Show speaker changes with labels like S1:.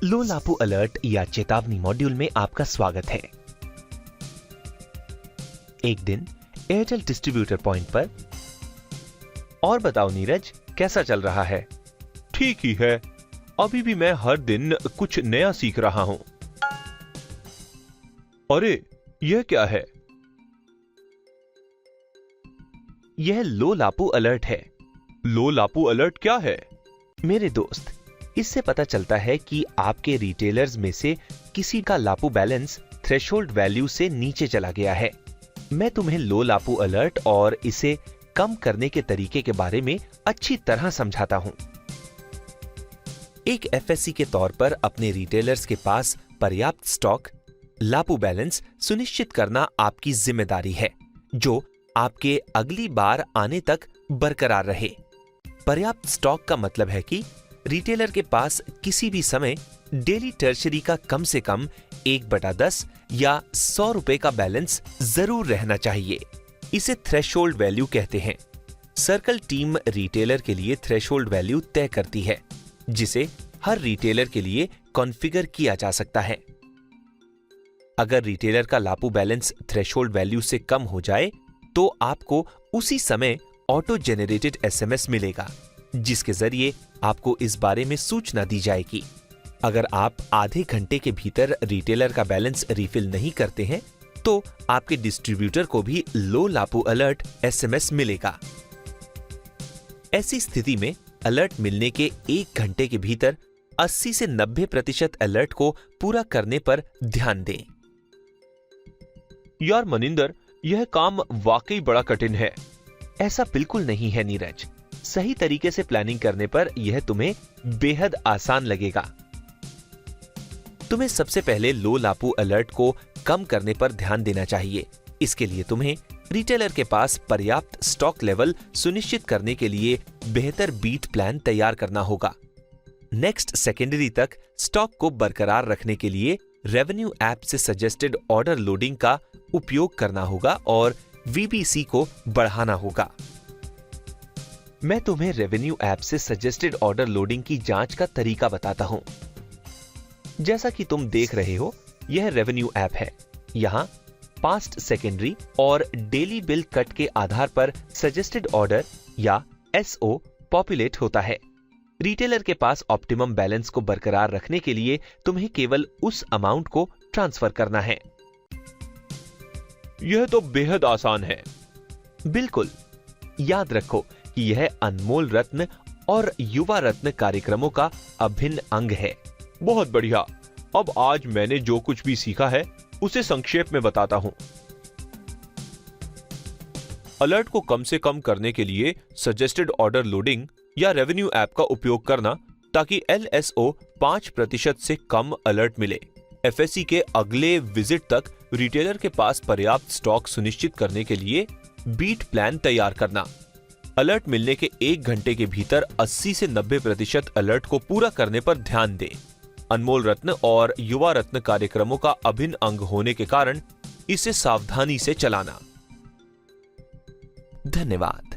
S1: लो लापू alert या चेतावनी module में आपका स्वागत है। एक दिन एयरटेल डिस्ट्रीब्यूटर पॉइंट पर। और बताओ नीरज, कैसा चल रहा है?
S2: ठीक ही है, अभी भी मैं हर दिन कुछ नया सीख रहा हूं। अरे, यह क्या है?
S1: यह लो लापू अलर्ट है।
S2: लो लापू अलर्ट क्या है?
S1: मेरे दोस्त, इससे पता चलता है कि आपके रिटेलर्स में से किसी का लापू बैलेंस थ्रेशोल्ड वैल्यू से नीचे चला गया है। मैं तुम्हें लो लापू अलर्ट और इसे कम करने के तरीके के बारे में अच्छी तरह समझाता हूं। एक एफएससी के तौर पर अपने रिटेलर्स के पास पर्याप्त स्टॉक, लापू बैलेंस सुनिश्चित करना आपकी जिम्मेदारी है, जो आपके अगली बार आने तक बरकरार रहे। पर्याप्त स्टॉक का मतलब है कि रिटेलर के पास किसी भी समय डेली टर्शरी का कम से कम 1/10 या 100 रुपए का बैलेंस जरूर रहना चाहिए। इसे थ्रेशोल्ड वैल्यू कहते हैं। सर्कल टीम रिटेलर के लिए थ्रेशोल्ड वैल्यू तय करती है, जिसे हर रिटेलर के लिए कॉन्फ़िगर किया जा सकता है। अगर रिटेलर का लापू बैलेंस थ्रेशोल्ड वैल्यू से कम हो जाए तो आपको उसी समय ऑटो जेनरेटेड एसएमएस मिलेगा, जिसके जरिए आपको इस बारे में सूचना दी जाएगी। अगर आप आधे घंटे के भीतर रिटेलर का बैलेंस रिफिल नहीं करते हैं तो आपके डिस्ट्रीब्यूटर को भी लो लापू अलर्ट एसएमएस मिलेगा। ऐसी स्थिति में अलर्ट मिलने के 1 घंटे के भीतर 80 से 90% अलर्ट को पूरा करने पर ध्यान दें।
S2: यार मनिंदर, यह काम वाकई बड़ा कठिन है।
S1: ऐसा बिल्कुल नहीं है नीरज। सही तरीके से प्लानिंग करने पर यह तुम्हें बेहद आसान लगेगा। तुम्हें सबसे पहले लो लापू अलर्ट को कम करने पर ध्यान देना चाहिए। इसके लिए तुम्हें रिटेलर के पास पर्याप्त स्टॉक लेवल सुनिश्चित करने के लिए बेहतर बीट प्लान तैयार करना होगा। नेक्स्ट सेकेंडरी तक स्टॉक को बरकरार रखने के लिए रेवेन्यू ऐप से सजेस्टेड ऑर्डर लोडिंग का उपयोग करना होगा और वीबीसी को बढ़ाना होगा। मैं तुम्हें रेवेन्यू ऐप से सजेस्टेड ऑर्डर लोडिंग की जांच का तरीका बताता हूं। जैसा कि तुम देख रहे हो, यह रेवेन्यू ऐप है। यहां पास्ट सेकेंडरी और डेली बिल कट के आधार पर सजेस्टेड ऑर्डर या एसओ पॉपुलेट होता है। रिटेलर के पास ऑप्टिमम बैलेंस को बरकरार रखने के लिए तुम्हें केवल उस अमाउंट को ट्रांसफर करना है।
S2: यह तो बेहद आसान है।
S1: बिल्कुल। याद रखो कि यह अनमोल रत्न और युवा रत्न कार्यक्रमों का अभिन्न अंग है।
S2: बहुत बढ़िया। अब आज मैंने जो कुछ भी सीखा है उसे संक्षेप में बताता हूं। अलर्ट को कम से कम करने के लिए सजेस्टेड ऑर्डर लोडिंग या रेवेन्यू ऐप का उपयोग करना, ताकि एलएसओ 5% से कम अलर्ट मिले। एफएससी के अगले विजिट तक रिटेलर के पास पर्याप्त स्टॉक सुनिश्चित करने के लिए बीट प्लान तैयार करना। अलर्ट मिलने के 1 घंटे के भीतर 80 से 90% अलर्ट को पूरा करने पर ध्यान दें। अनमोल रत्न और युवा रत्न कार्यक्रमों का अभिन्न अंग होने के कारण इसे सावधानी से चलाना। धन्यवाद।